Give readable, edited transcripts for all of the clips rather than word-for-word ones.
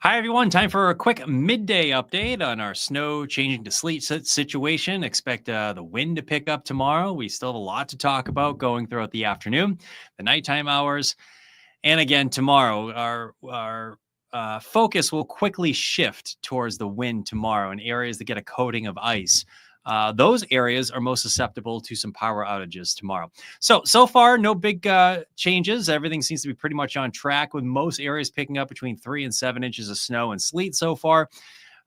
Hi, everyone. Time for a quick midday update on our snow changing to sleet situation. Expect the wind to pick up tomorrow. We still have a lot to talk about going throughout the afternoon, the nighttime hours. And again, tomorrow, our focus will quickly shift towards the wind tomorrow in areas that get a coating of ice. Those areas are most susceptible to some power outages tomorrow. So far, no big changes. Everything seems to be pretty much on track, with most areas picking up between 3 and 7 inches of snow and sleet so far.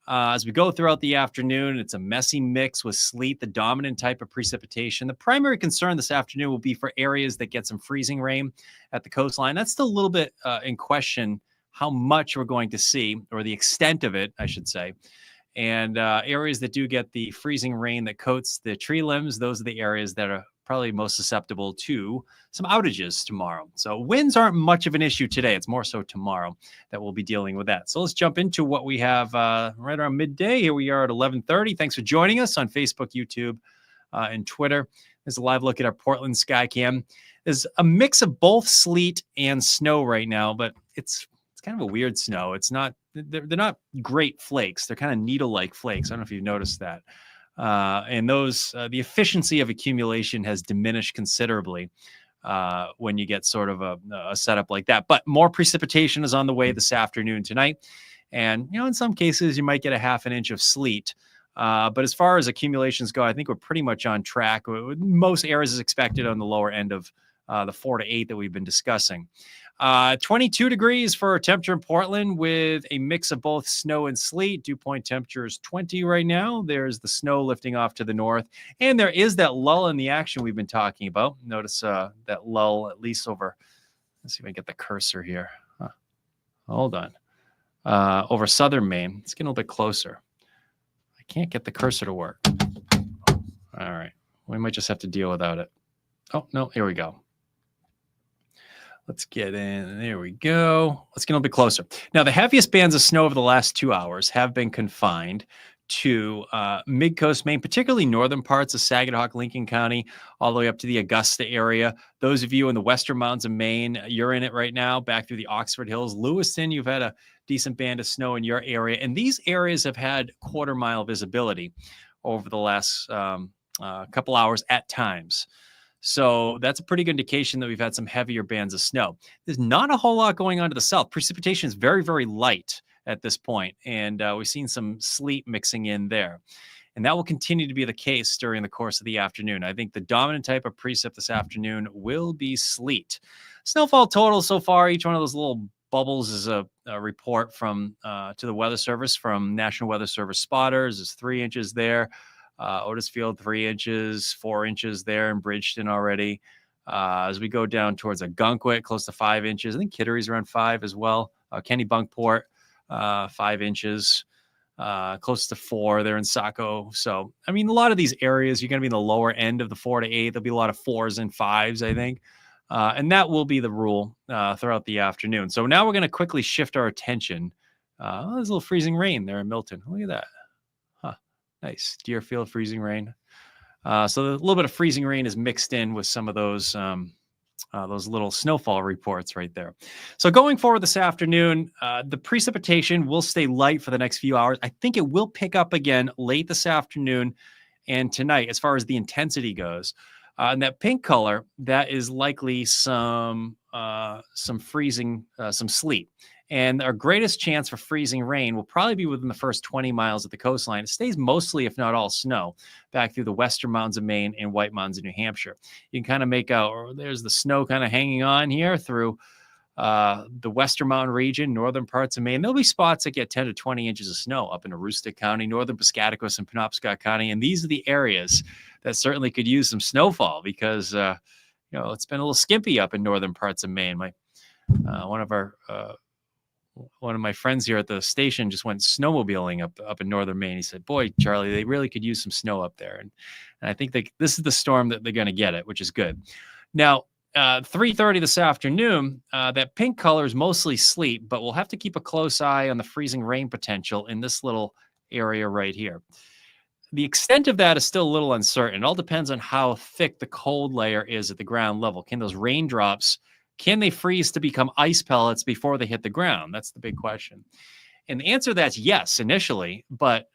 As we go throughout the afternoon, it's a messy mix with sleet, the dominant type of precipitation. The primary concern this afternoon will be for areas that get some freezing rain at the coastline. That's still a little bit in question how much we're going to see, or the extent of it, I should say. And areas that do get the freezing rain that coats the tree limbs, those are the areas that are probably most susceptible to some outages tomorrow. So winds aren't much of an issue today. It's more so tomorrow that we'll be dealing with that. So let's jump into what we have right around midday. Here we are at 11:30. Thanks for joining us on Facebook, YouTube, and Twitter. There's a live look at our Portland sky cam. There's a mix of both sleet and snow right now, but it's kind of a weird snow. It's not, they're not great flakes. They're kind of needle-like flakes. I don't know if you've noticed that. And those, the efficiency of accumulation has diminished considerably when you get sort of a setup like that. But more precipitation is on the way this afternoon tonight. And, in some cases, you might get a half an inch of sleet. But as far as accumulations go, I think we're pretty much on track. Most areas is expected on the lower end of the 4 to 8 that we've been discussing. 22 degrees for temperature in Portland with a mix of both snow and sleet. Dew point temperature is 20 right now. There's the snow lifting off to the north. And there is that lull in the action we've been talking about. Notice that lull, at least over, let's see if I can get the cursor here. Hold on. Over southern Maine. Let's get a little bit closer. I can't get the cursor to work. All right. We might just have to deal without it. Oh, no, here we go. Let's get in. There we go. Let's get a little bit closer. Now, the heaviest bands of snow over the last 2 hours have been confined to mid-coast Maine, particularly northern parts of Saginaw, Lincoln County, all the way up to the Augusta area. Those of you in the western mountains of Maine, you're in it right now, back through the Oxford Hills. Lewiston, you've had a decent band of snow in your area. And these areas have had quarter-mile visibility over the last couple hours at times. So that's a pretty good indication that we've had some heavier bands of snow. There's not a whole lot going on to the south. Precipitation is very, very light at this point, and we've seen some sleet mixing in there. And that will continue to be the case during the course of the afternoon. I think the dominant type of precip this afternoon will be sleet. Snowfall total so far, each one of those little bubbles is a report from to the Weather Service from National Weather Service spotters. There's 3 inches there. Otisfield, 3 inches, 4 inches there in Bridgeton already. As we go down towards Agunquit, close to 5 inches. I think Kittery's around 5 as well. Kennebunkport, 5 inches, close to 4 there in Saco. So, I mean, a lot of these areas, you're going to be in the lower end of the 4 to 8. There'll be a lot of 4s and 5s, I think. And that will be the rule throughout the afternoon. So now we're going to quickly shift our attention. There's a little freezing rain there in Milton. Look at that. Nice. Deerfield freezing rain. So a little bit of freezing rain is mixed in with some of those little snowfall reports right there. So going forward this afternoon, the precipitation will stay light for the next few hours. I think it will pick up again late this afternoon and tonight as far as the intensity goes. And that pink color, that is likely some freezing, some sleet. And our greatest chance for freezing rain will probably be within the first 20 miles of the coastline. It stays mostly, if not all, snow back through the western mountains of Maine and White Mountains of New Hampshire. You can kind of make out, there's the snow kind of hanging on here through the western mountain region, northern parts of Maine. There'll be spots that get 10 to 20 inches of snow up in Aroostook County, northern Piscataquis and Penobscot County. And these are the areas that certainly could use some snowfall because, it's been a little skimpy up in northern parts of Maine. One of my friends here at the station just went snowmobiling up in northern Maine. He said, boy, Charlie, they really could use some snow up there. And I think this is the storm that they're going to get it, which is good. Now, 3:30 this afternoon, that pink color is mostly sleet, but we'll have to keep a close eye on the freezing rain potential in this little area right here. The extent of that is still a little uncertain. It all depends on how thick the cold layer is at the ground level. Can those raindrops, can they freeze to become ice pellets before they hit the ground? That's the big question. And the answer to that's yes initially, but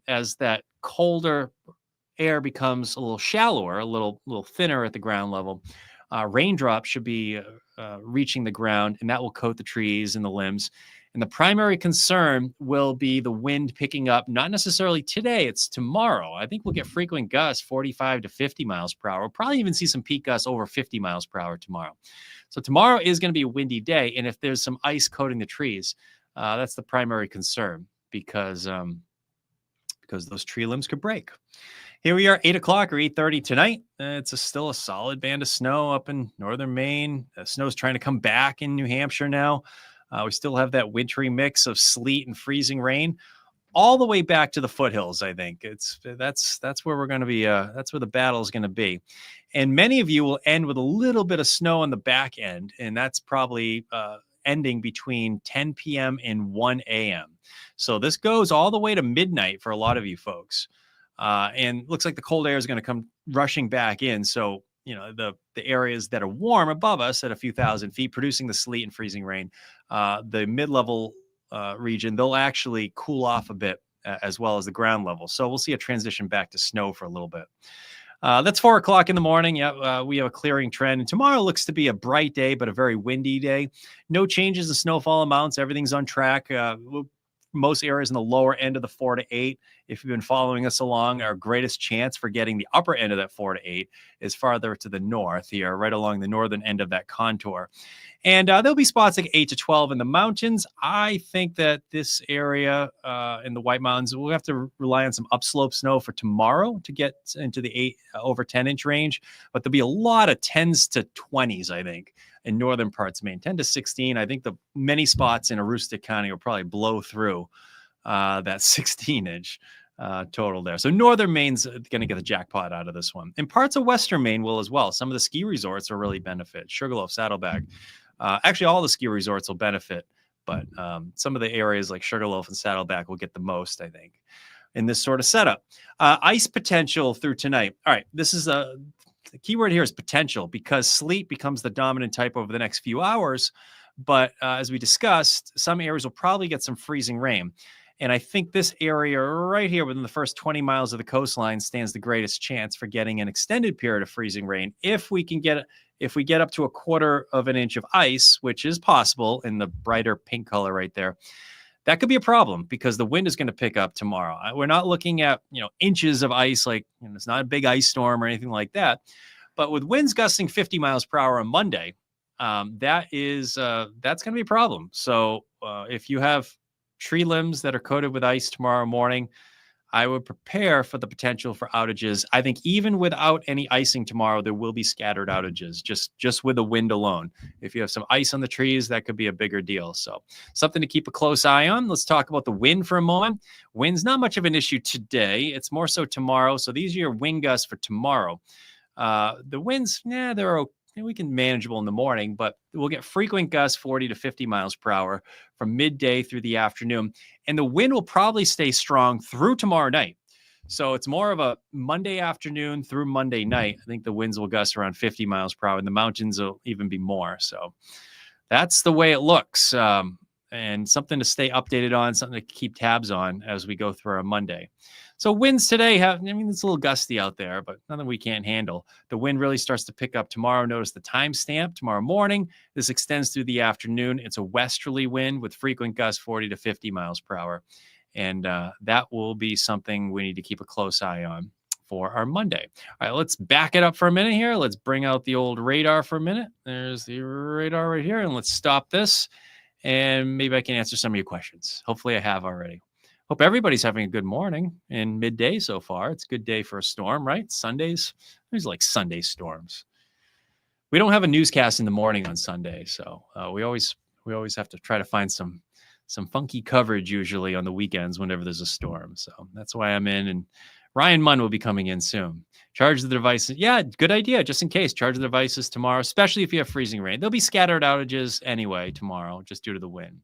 as that colder air becomes a little shallower, a little thinner at the ground level, raindrops should be reaching the ground, and that will coat the trees and the limbs. And the primary concern will be the wind picking up, not necessarily today, it's tomorrow. I think we'll get frequent gusts, 45 to 50 miles per hour. We'll probably even see some peak gusts over 50 miles per hour tomorrow. So tomorrow is going to be a windy day. And if there's some ice coating the trees, that's the primary concern because those tree limbs could break. Here we are, 8 o'clock or 8:30 tonight. It's still a solid band of snow up in northern Maine. The snow's trying to come back in New Hampshire now. We still have that wintry mix of sleet and freezing rain all the way back to the foothills. I think that's where we're going to be. That's where the battle is going to be. And many of you will end with a little bit of snow on the back end, and that's probably ending between 10 p.m. and 1 a.m. So this goes all the way to midnight for a lot of you folks. And looks like the cold air is going to come rushing back in. So, the areas that are warm above us at a few thousand feet, producing the sleet and freezing rain, the mid-level region, they'll actually cool off a bit as well as the ground level. So we'll see a transition back to snow for a little bit. That's 4 o'clock in the morning. Yeah, we have a clearing trend. And tomorrow looks to be a bright day, but a very windy day. No changes in snowfall amounts. Everything's on track. Most areas in the lower end of the 4 to 8. If you've been following us along, our greatest chance for getting the upper end of that 4 to 8 is farther to the north here, right along the northern end of that contour. And there'll be spots like 8 to 12 in the mountains. I think that this area in the White Mountains, we'll have to rely on some upslope snow for tomorrow to get into the 8 over 10-inch range. But there'll be a lot of 10s to 20s, I think, in northern parts of Maine, 10 to 16. I think the many spots in Aroostook County will probably blow through that 16-inch total there. So northern Maine's going to get the jackpot out of this one. And parts of western Maine will as well. Some of the ski resorts will really benefit. Sugarloaf, Saddleback. Actually, all the ski resorts will benefit, but some of the areas like Sugarloaf and Saddleback will get the most, I think, in this sort of setup. Ice potential through tonight. All right, this is the key word here is potential, because sleet becomes the dominant type over the next few hours. But as we discussed, some areas will probably get some freezing rain. And I think this area right here within the first 20 miles of the coastline stands the greatest chance for getting an extended period of freezing rain. If we get up to 1/4 of an inch of ice, which is possible in the brighter pink color right there, that could be a problem because the wind is going to pick up tomorrow. We're not looking at, inches of ice, like, it's not a big ice storm or anything like that. But with winds gusting 50 miles per hour on Monday, that's going to be a problem. So if you have tree limbs that are coated with ice tomorrow morning, I would prepare for the potential for outages. I think even without any icing tomorrow, there will be scattered outages just with the wind alone. If you have some ice on the trees, that could be a bigger deal. So something to keep a close eye on. Let's talk about the wind for a moment. Wind's not much of an issue today. It's more so tomorrow. So these are your wind gusts for tomorrow. The winds, they're okay. We can manageable in the morning, but we'll get frequent gusts 40 to 50 miles per hour from midday through the afternoon. And the wind will probably stay strong through tomorrow night. So it's more of a Monday afternoon through Monday night. I think the winds will gust around 50 miles per hour, and the mountains will even be more. So that's the way it looks. And something to stay updated on, something to keep tabs on as we go through our Monday. So winds today it's a little gusty out there, but nothing we can't handle. The wind really starts to pick up tomorrow. Notice the timestamp tomorrow morning. This extends through the afternoon. It's a westerly wind with frequent gusts 40 to 50 miles per hour. And that will be something we need to keep a close eye on for our Monday. All right, let's back it up for a minute here. Let's bring out the old radar for a minute. There's the radar right here. And let's stop this. And maybe I can answer some of your questions. Hopefully I have already. Hope everybody's having a good morning and midday so far. It's a good day for a storm, right? Sundays, there's like Sunday storms. We don't have a newscast in the morning on Sunday, so we always have to try to find some funky coverage usually on the weekends whenever there's a storm. So that's why I'm in, and Ryan Munn will be coming in soon. Charge the devices. Yeah, good idea. Just in case, charge the devices tomorrow, especially if you have freezing rain. There'll be scattered outages anyway tomorrow, just due to the wind.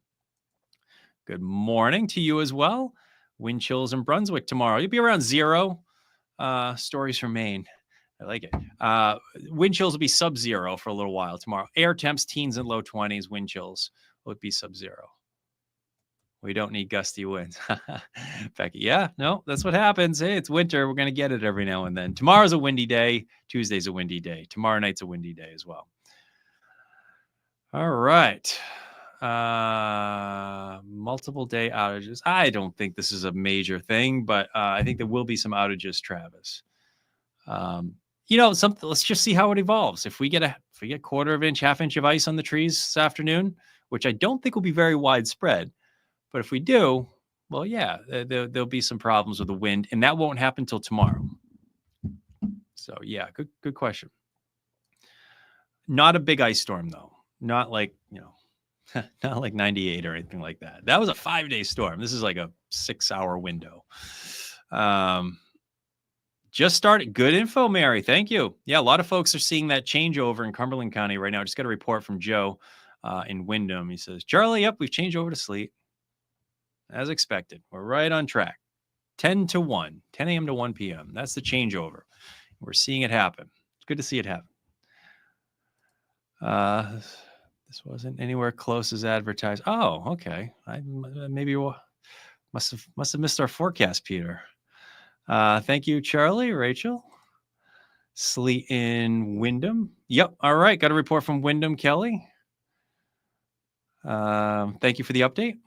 Good morning to you as well. Wind chills in Brunswick tomorrow. You'll be around 0. Stories from Maine. I like it. Wind chills will be sub-0 for a little while tomorrow. Air temps, teens and low 20s. Wind chills will be sub-0. We don't need gusty winds. Becky, yeah, no, that's what happens. Hey, it's winter. We're going to get it every now and then. Tomorrow's a windy day. Tuesday's a windy day. Tomorrow night's a windy day as well. All right. Multiple day outages. I don't think this is a major thing, but I think there will be some outages, Travis. Something. Let's just see how it evolves. If we get quarter of inch, half inch of ice on the trees this afternoon, which I don't think will be very widespread, but if we do, well, yeah, there'll be some problems with the wind, and that won't happen till tomorrow. So yeah, good question. Not a big ice storm though. Not like not like 98 or anything like that. That was a 5-day storm. This is like a 6-hour window. Just started. Good info, Mary. Thank you. Yeah, a lot of folks are seeing that changeover in Cumberland County right now. Just got a report from Joe in Windham. He says, Charlie, yep, we've changed over to sleet. As expected. We're right on track. 10 to 1, 10 a.m. to 1 p.m. That's the changeover. We're seeing it happen. It's good to see it happen. This wasn't anywhere close as advertised. Oh, okay. I maybe must have missed our forecast, Peter. Thank you, Charlie, Rachel. Sleet in Windham. Yep. All right. Got a report from Windham, Kelly. Thank you for the update.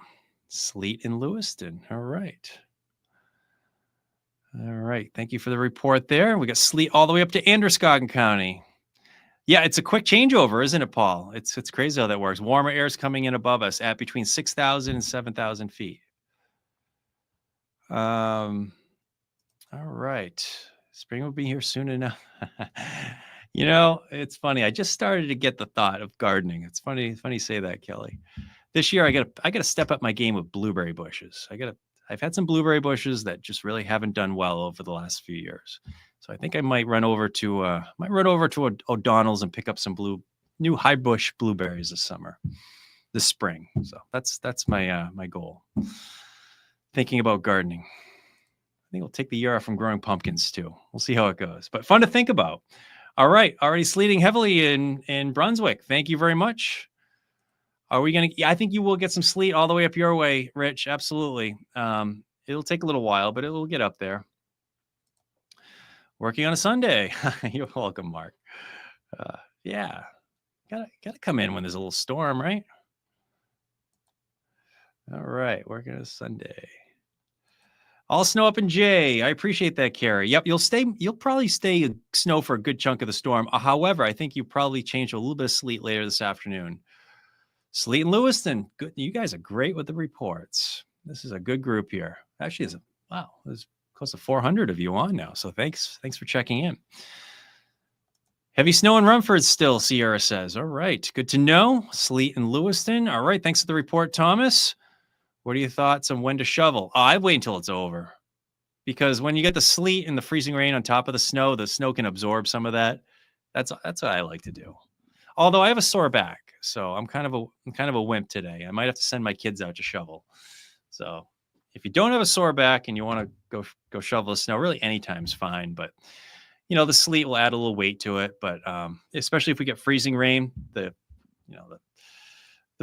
Sleet in Lewiston. All right. All right. Thank you for the report there. We got sleet all the way up to Androscoggin County. Yeah, it's a quick changeover, isn't it, Paul? It's crazy how that works. Warmer air is coming in above us at between 6,000 and 7,000 feet. All right. Spring will be here soon enough. It's funny. I just started to get the thought of gardening. It's funny you say that, Kelly. This year, I got to step up my game with blueberry bushes. I've had some blueberry bushes that just really haven't done well over the last few years. So I think I might run over to O'Donnell's and pick up some new high bush blueberries this spring. So that's my goal. Thinking about gardening. I think we'll take the year off from growing pumpkins too. We'll see how it goes, but fun to think about. All right. Already sleeting heavily in Brunswick. Thank you very much. Are we going to, I think you will get some sleet all the way up your way, Rich. Absolutely. It'll take a little while, but it will get up there. Working on a Sunday. You're welcome, Mark. Yeah. Gotta come in when there's a little storm, right? All right. Working on a Sunday. All snow up in Jay. I appreciate that, Carrie. Yep, you'll probably stay in snow for a good chunk of the storm. However, I think you probably change a little bit of sleet later this afternoon. Sleet in Lewiston. Good. You guys are great with the reports. This is a good group here. Actually, there's close to 400 of you on now. So thanks for checking in. Heavy snow in Rumford still, Sierra says. All right. Good to know. Sleet in Lewiston. All right. Thanks for the report, Thomas. What are your thoughts on when to shovel? I'd wait until it's over. Because when you get the sleet and the freezing rain on top of the snow can absorb some of that. That's what I like to do. Although I have a sore back, so I'm kind of a wimp today. I might have to send my kids out to shovel. So if you don't have a sore back and you want to go shovel the snow, really anytime's fine. But the sleet will add a little weight to it. But especially if we get freezing rain, the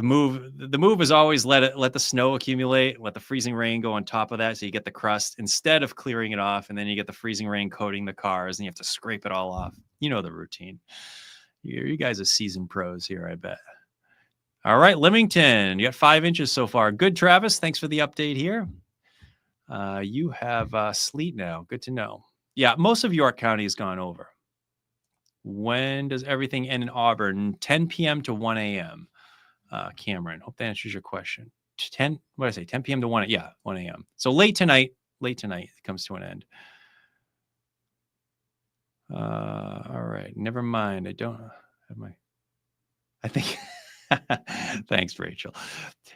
move is always let the snow accumulate, let the freezing rain go on top of that, so you get the crust instead of clearing it off, and then you get the freezing rain coating the cars, and you have to scrape it all off. You know the routine. You guys are seasoned pros here, I bet. All right, Leamington, you got 5 inches so far. Good, Travis. Thanks for the update here. You have sleet now. Good to know. Yeah, most of York County has gone over. When does everything end in Auburn? 10 p.m. to 1 a.m. Cameron, hope that answers your question. 10 p.m. to 1 a.m. So late tonight it comes to an end. All right, never mind. I don't have I think thanks, Rachel.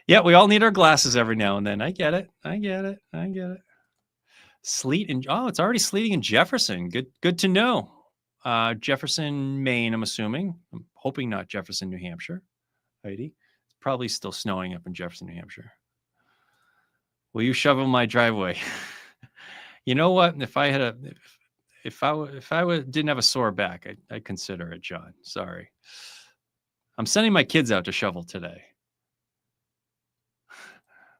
Yeah, we all need our glasses every now and then. I get it. Sleet it's already sleeting in Jefferson. Good to know. Jefferson, Maine, I'm assuming. I'm hoping not Jefferson, New Hampshire. Heidi. Probably still snowing up in Jefferson, New Hampshire. Will you shovel my driveway? You know what? If I didn't have a sore back, I'd consider it, John. Sorry. I'm sending my kids out to shovel today.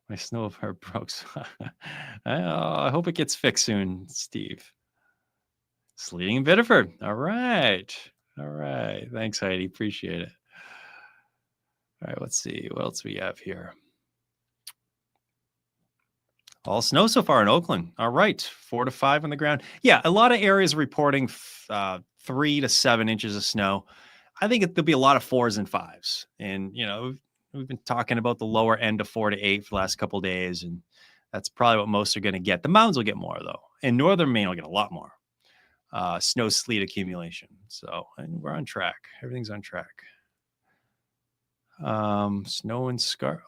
My snow heart broke. I hope it gets fixed soon, Steve. Sleeting in Biddeford. All right. All right. Thanks, Heidi. Appreciate it. All right. Let's see what else we have here. All snow so far in Oakland. All right. 4 to 5 on the ground. Yeah. A lot of areas reporting 3 to 7 inches of snow. I think there'll be a lot of 4s and 5s. And, we've been talking about the lower end of 4 to 8 for the last couple of days. And that's probably what most are going to get. The mountains will get more, though. And northern Maine will get a lot more snow sleet accumulation. So, and we're on track. Everything's on track. Snow in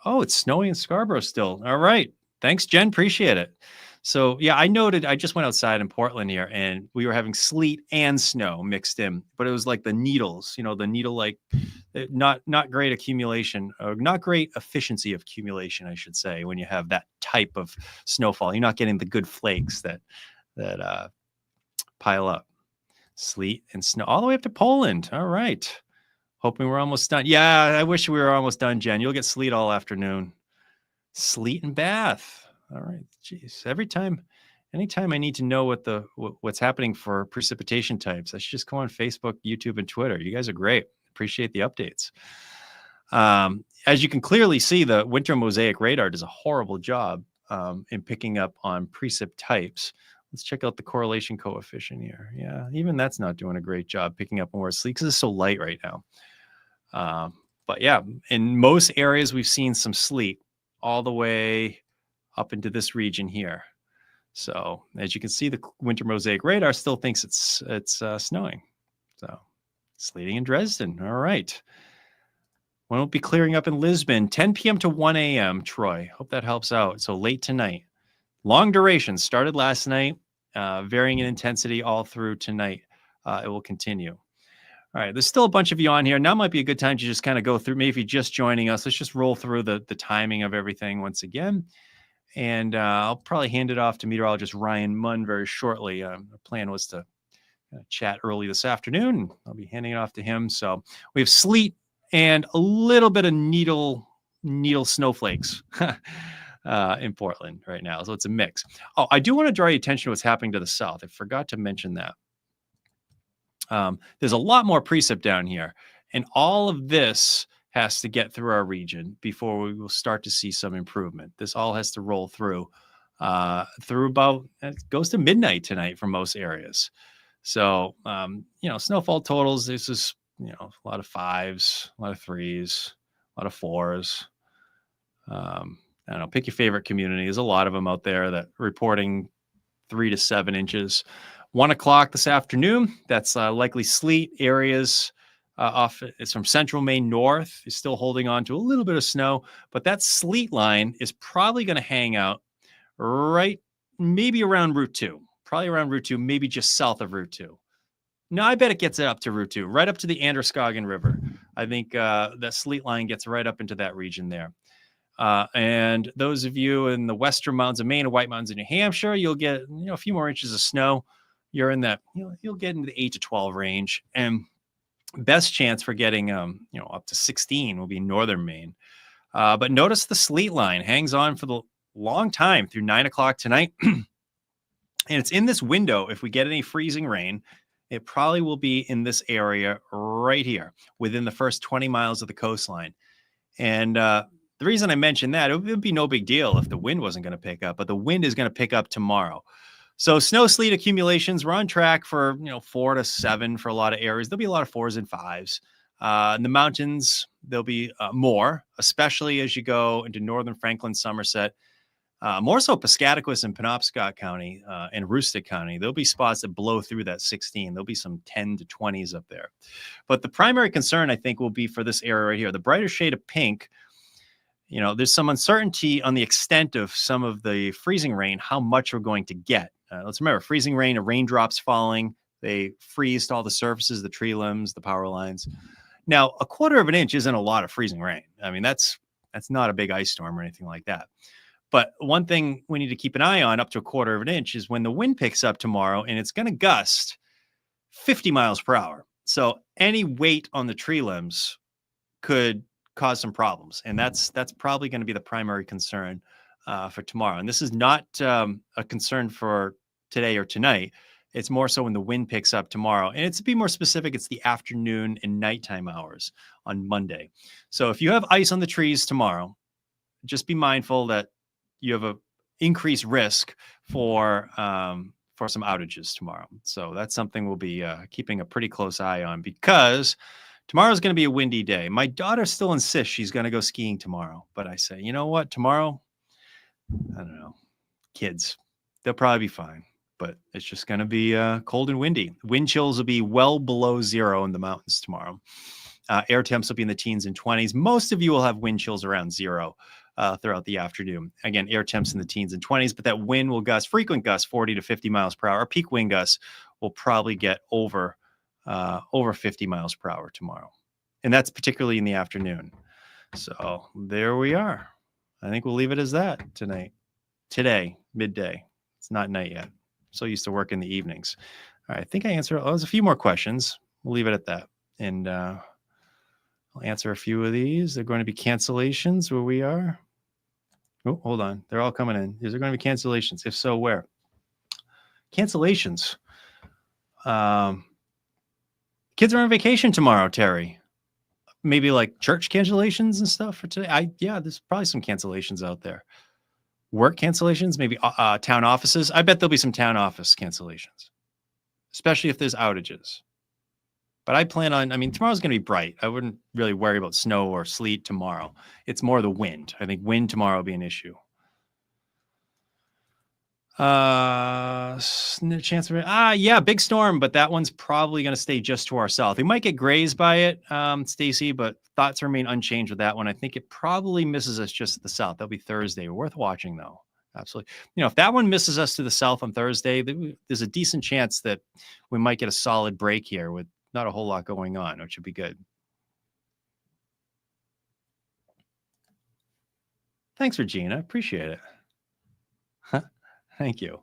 Oh, it's snowing in Scarborough still. All right. Thanks, Jen. Appreciate it. So yeah, I noted, I just went outside in Portland here and we were having sleet and snow mixed in, but it was like the needles, the needle, like not great accumulation, or not great efficiency of accumulation, I should say, when you have that type of snowfall. You're not getting the good flakes that pile up. Sleet and snow all the way up to Poland. All right. Hoping we're almost done. Yeah, I wish we were almost done, Jen. You'll get sleet all afternoon. Sleet and Bath. All right. Jeez. Anytime I need to know what's happening for precipitation types, I should just go on Facebook, YouTube, and Twitter. You guys are great. Appreciate the updates. As you can clearly see, the winter mosaic radar does a horrible job in picking up on precip types. Let's check out the correlation coefficient here. Yeah, even that's not doing a great job picking up on where it's sleet because it's so light right now. But yeah, in most areas, we've seen some sleet all the way up into this region here. So as you can see, the winter mosaic radar still thinks it's snowing. So sleeting in Dresden. All right. When will be clearing up in Lisbon? 10 p.m. to 1 a.m. Troy. Hope that helps out. So late tonight. Long duration started last night, varying in intensity all through tonight. It will continue. All right, there's still a bunch of you on here. Now might be a good time to just kind of go through. Maybe if you're just joining us, let's just roll through the timing of everything once again. And I'll probably hand it off to meteorologist Ryan Munn very shortly. The plan was to chat early this afternoon. I'll be handing it off to him. So we have sleet and a little bit of needle snowflakes. In Portland right now. So it's a mix. Oh, I do want to draw your attention to what's happening to the south. I forgot to mention that. There's a lot more precip down here. And all of this has to get through our region before we will start to see some improvement. This all has to roll through about, it goes to midnight tonight for most areas. So, snowfall totals, this is, a lot of 5s, a lot of 3s, a lot of 4s. I don't know, pick your favorite community. There's a lot of them out there that reporting 3 to 7 inches. 1 o'clock this afternoon, that's likely sleet areas it's from central Maine north is still holding on to a little bit of snow, but that sleet line is probably going to hang out right maybe around Route 2, maybe just south of Route 2. No, I bet it gets up to Route 2, right up to the Androscoggin River. I think that sleet line gets right up into that region there. And those of you in the western mountains of Maine and White Mountains in New Hampshire, you'll get a few more inches of snow. You're in that, you'll get into the 8 to 12 range. And best chance for getting, up to 16 will be northern Maine. But notice the sleet line hangs on for the long time through 9 o'clock tonight. And it's in this window. If we get any freezing rain, it probably will be in this area right here within the first 20 miles of the coastline. And the reason I mentioned that, it would be no big deal if the wind wasn't going to pick up, but the wind is going to pick up tomorrow. So snow sleet accumulations, we're on track for 4 to 7 for a lot of areas. There'll be a lot of 4s and 5s. In the mountains, there'll be more, especially as you go into northern Franklin, Somerset. More so Piscataquis and Penobscot County and Aroostook County. There'll be spots that blow through that 16. There'll be some 10 to 20s up there. But the primary concern, I think, will be for this area right here. The brighter shade of pink, there's some uncertainty on the extent of some of the freezing rain, how much we're going to get. Let's remember, freezing rain, raindrops falling, they freeze all the surfaces, the tree limbs, the power lines. Now, 1/4 of an inch isn't a lot of freezing rain. I mean, that's not a big ice storm or anything like that. But one thing we need to keep an eye on up to 1/4 of an inch is when the wind picks up tomorrow, and it's going to gust 50 miles per hour. So any weight on the tree limbs could cause some problems. And that's probably going to be the primary concern for tomorrow. And this is not a concern for today or tonight. It's more so when the wind picks up tomorrow. And to be more specific, it's the afternoon and nighttime hours on Monday. So if you have ice on the trees tomorrow, just be mindful that you have a increased risk for some outages tomorrow. So that's something we'll be keeping a pretty close eye on, because tomorrow's going to be a windy day. My daughter still insists she's going to go skiing tomorrow, but I say, you know what? Tomorrow, I don't know, kids, they'll probably be fine, but it's just going to be cold and windy. Wind chills will be well below zero in the mountains tomorrow. Air temps will be in the teens and 20s. Most of you will have wind chills around zero throughout the afternoon. Again, air temps in the teens and 20s, but that wind will gust, frequent gusts, 40 to 50 miles per hour. Peak wind gusts will probably get over 50 miles per hour tomorrow. And that's particularly in the afternoon. So there we are. I think we'll leave it as that today, midday. It's not night yet. I'm so used to work in the evenings. All right, I think I answered. There's a few more questions. We'll leave it at that. And I'll answer a few of these. They're going to be cancellations where we are. Oh, hold on. They're all coming in. Is there going to be cancellations? If so, where? Cancellations. Kids are on vacation tomorrow, Terry. Maybe like church cancellations and stuff for today. There's probably some cancellations out there. Work cancellations, maybe town offices. I bet there'll be some town office cancellations, especially if there's outages. But I plan on, tomorrow's going to be bright. I wouldn't really worry about snow or sleet tomorrow. It's more the wind. I think wind tomorrow will be an issue. Chance of big storm, but that one's probably going to stay just to our south. We might get grazed by it, Stacy, but thoughts remain unchanged with that one. I think it probably misses us just to the south. That'll be Thursday. Worth watching, though. Absolutely. If that one misses us to the south on Thursday, there's a decent chance that we might get a solid break here with not a whole lot going on, which would be good. Thanks, Regina. Appreciate it. Thank you.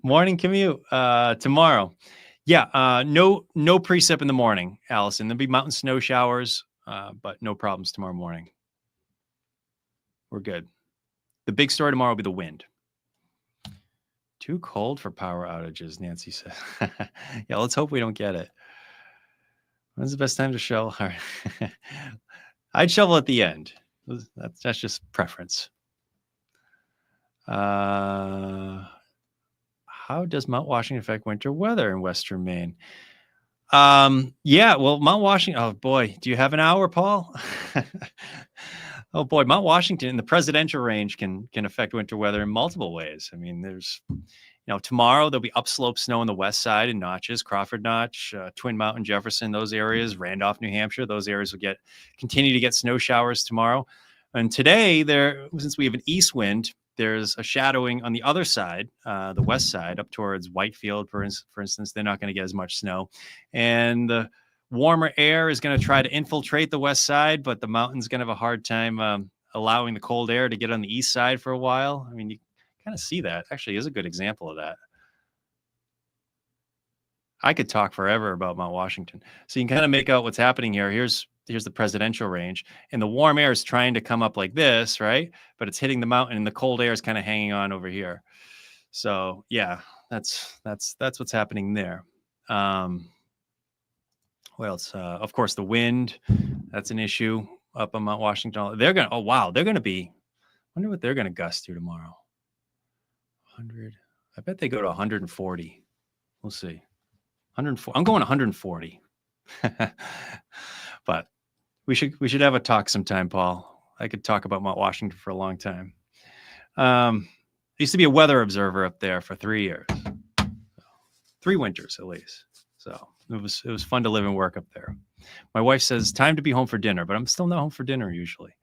Morning commute tomorrow. No precip in the morning, Allison. There'll be mountain snow showers, but no problems tomorrow morning. We're good. The big story tomorrow will be the wind. Too cold for power outages, Nancy said. Yeah, let's hope we don't get it. When's the best time to shovel? All right. I'd shovel at the end. That's just preference. How does Mount Washington affect winter weather in Western Maine? Mount Washington. Oh boy, do you have an hour, Paul? Oh boy, Mount Washington, the presidential range can affect winter weather in multiple ways. There's, tomorrow there'll be upslope snow on the west side in Notches, Crawford Notch, Twin Mountain, Jefferson, those areas, Randolph, New Hampshire, those areas will continue to get snow showers tomorrow. And today, since we have an east wind, there's a shadowing on the other side, the west side, up towards Whitefield, for instance. They're not going to get as much snow. And the warmer air is going to try to infiltrate the west side, but the mountain's going to have a hard time allowing the cold air to get on the east side for a while. You kind of see that. Actually, is a good example of that. I could talk forever about Mount Washington. So you can kind of make out what's happening here. Here's the presidential range, and the warm air is trying to come up like this, right? But it's hitting the mountain, and the cold air is kind of hanging on over here. So yeah, that's what's happening there. What else? Of course, the wind. That's an issue up on Mount Washington. They're going to be. Wonder what they're going to gust to tomorrow. 100. I bet they go to 140. We'll see. 104. I'm going 140. But we should have a talk sometime, Paul. I could talk about Mount Washington for a long time. I used to be a weather observer up there for 3 years, 3 winters at least. So it was fun to live and work up there. My wife says time to be home for dinner, but I'm still not home for dinner usually.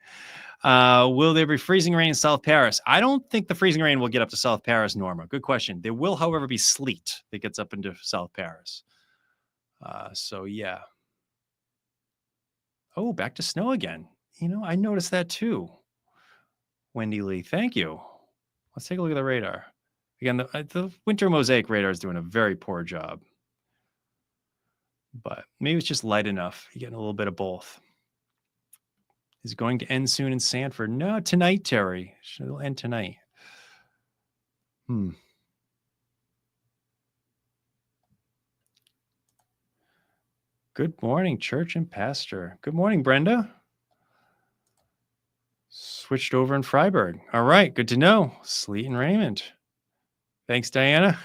Will there be freezing rain in South Paris? I don't think the freezing rain will get up to South Paris, Norma. Good question. There will, however, be sleet that gets up into South Paris. So yeah. Oh, back to snow again. I noticed that too. Wendy Lee, thank you. Let's take a look at the radar. Again, the winter mosaic radar is doing a very poor job. But maybe it's just light enough. You're getting a little bit of both. is going to end soon in Sanford. No, tonight, Terry. It'll end tonight. Good morning, church and pastor. Good morning, Brenda. Switched over in Freiburg. All right, good to know. Sleet and Raymond. Thanks, Diana.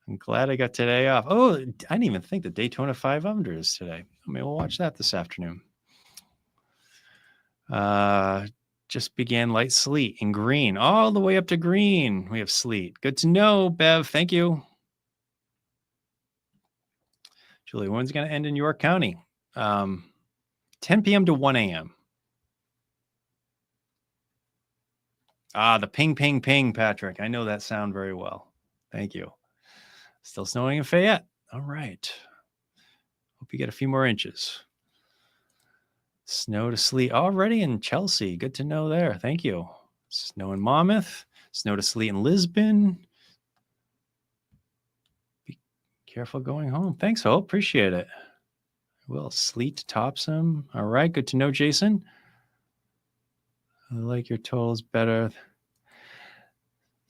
I'm glad I got today off. Oh, I didn't even think the Daytona 500 is today. Maybe we'll watch that this afternoon. Just began light sleet in green, all the way up to green. We have sleet. Good to know, Bev. Thank you. Julie, when's it going to end in York County? 10 p.m. to 1 a.m. The ping, ping, ping, Patrick. I know that sound very well. Thank you. Still snowing in Fayette. All right. Hope you get a few more inches. Snow to sleet already in Chelsea. Good to know there. Thank you. Snow in Monmouth. Snow to sleet in Lisbon. Be careful going home. Thanks, Hope. Appreciate it. Will sleet tops them. All right. Good to know, Jason. I like your totals better.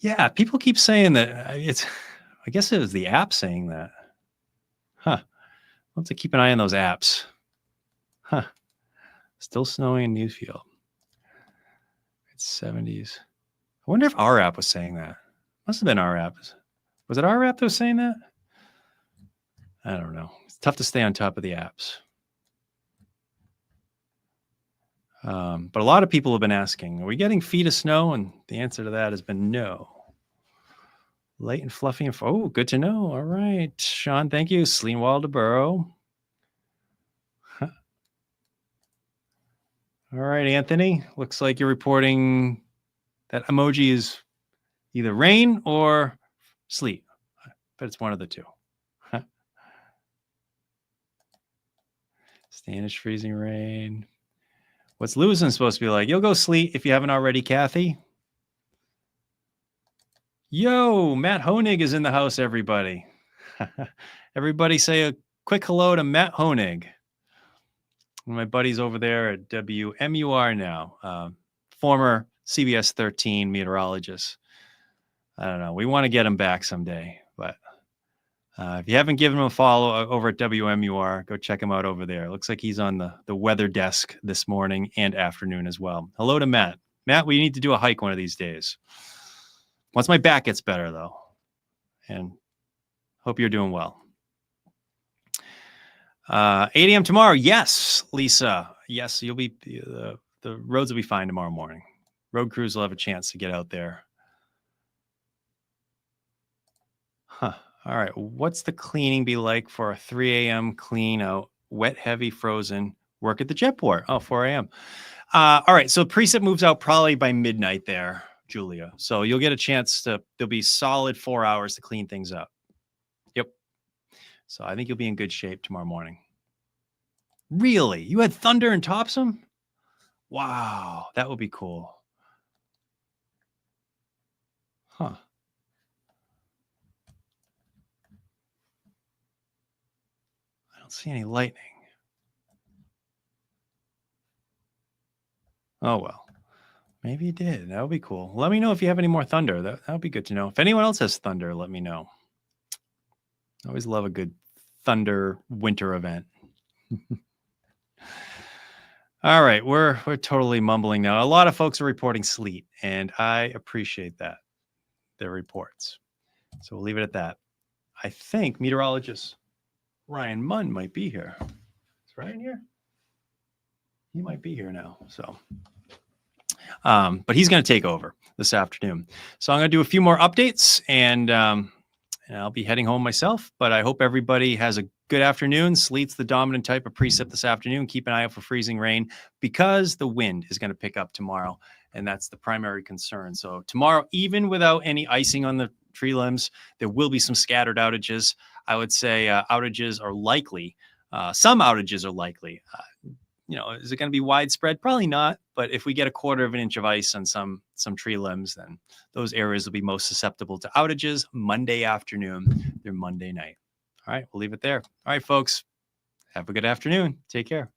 Yeah, people keep saying that. I guess it was the app saying that. Huh. I'll have to keep an eye on those apps. Huh. Still snowing in Newfield. It's 70s. I wonder if our app was saying that. Must have been our app. Was it our app that was saying that? I don't know. It's tough to stay on top of the apps. But a lot of people have been asking, are we getting feet of snow? And the answer to that has been no. Light and fluffy. Oh, good to know. All right. Sean, thank you. Sleet and Waldeboro. Huh. All right, Anthony. Looks like you're reporting that emoji is either rain or sleet. But it's one of the two. Huh. Standish freezing rain. What's Lewiston supposed to be like? You'll go sleet if you haven't already, Kathy. Yo, Matt Honig is in the house, everybody. Everybody say a quick hello to Matt Honig. One of my buddies over there at WMUR now, former CBS 13 meteorologist. I don't know. We want to get him back someday, but if you haven't given him a follow over at WMUR, go check him out over there. It looks like he's on the weather desk this morning and afternoon as well. Hello to Matt. Matt, we need to do a hike one of these days. Once my back gets better, though, and hope you're doing well. 8 a.m. tomorrow. Yes, Lisa. Yes, you'll be the roads will be fine tomorrow morning. Road crews will have a chance to get out there. Huh. All right. What's the cleaning be like for a 3 a.m. clean out? Wet, heavy, frozen. Work at the jetport. Oh, 4 a.m. All right. So preset moves out probably by midnight there, Julia. So you'll get a chance there'll be solid 4 hours to clean things up. Yep. So I think you'll be in good shape tomorrow morning. Really? You had thunder in Topsom? Wow. That would be cool. Huh. I don't see any lightning. Oh, well. Maybe you did. That would be cool. Let me know if you have any more thunder. That would be good to know. If anyone else has thunder, let me know. I always love a good thunder winter event. All right, we're totally mumbling now. A lot of folks are reporting sleet, and I appreciate that, their reports. So we'll leave it at that. I think meteorologist Ryan Munn might be here. Is Ryan here? He might be here now. So, but he's going to take over this afternoon. So I'm going to do a few more updates, and I'll be heading home myself. But I hope everybody has a good afternoon. Sleet's the dominant type of precip this afternoon. Keep an eye out for freezing rain because the wind is going to pick up tomorrow, and that's the primary concern. So tomorrow, even without any icing on the tree limbs, there will be some scattered outages. I would say outages are likely. Some outages are likely. Is it going to be widespread? Probably not. But if we get a quarter of an inch of ice on some tree limbs, then those areas will be most susceptible to outages Monday afternoon through Monday night. All right, we'll leave it there. All right, folks, have a good afternoon. Take care.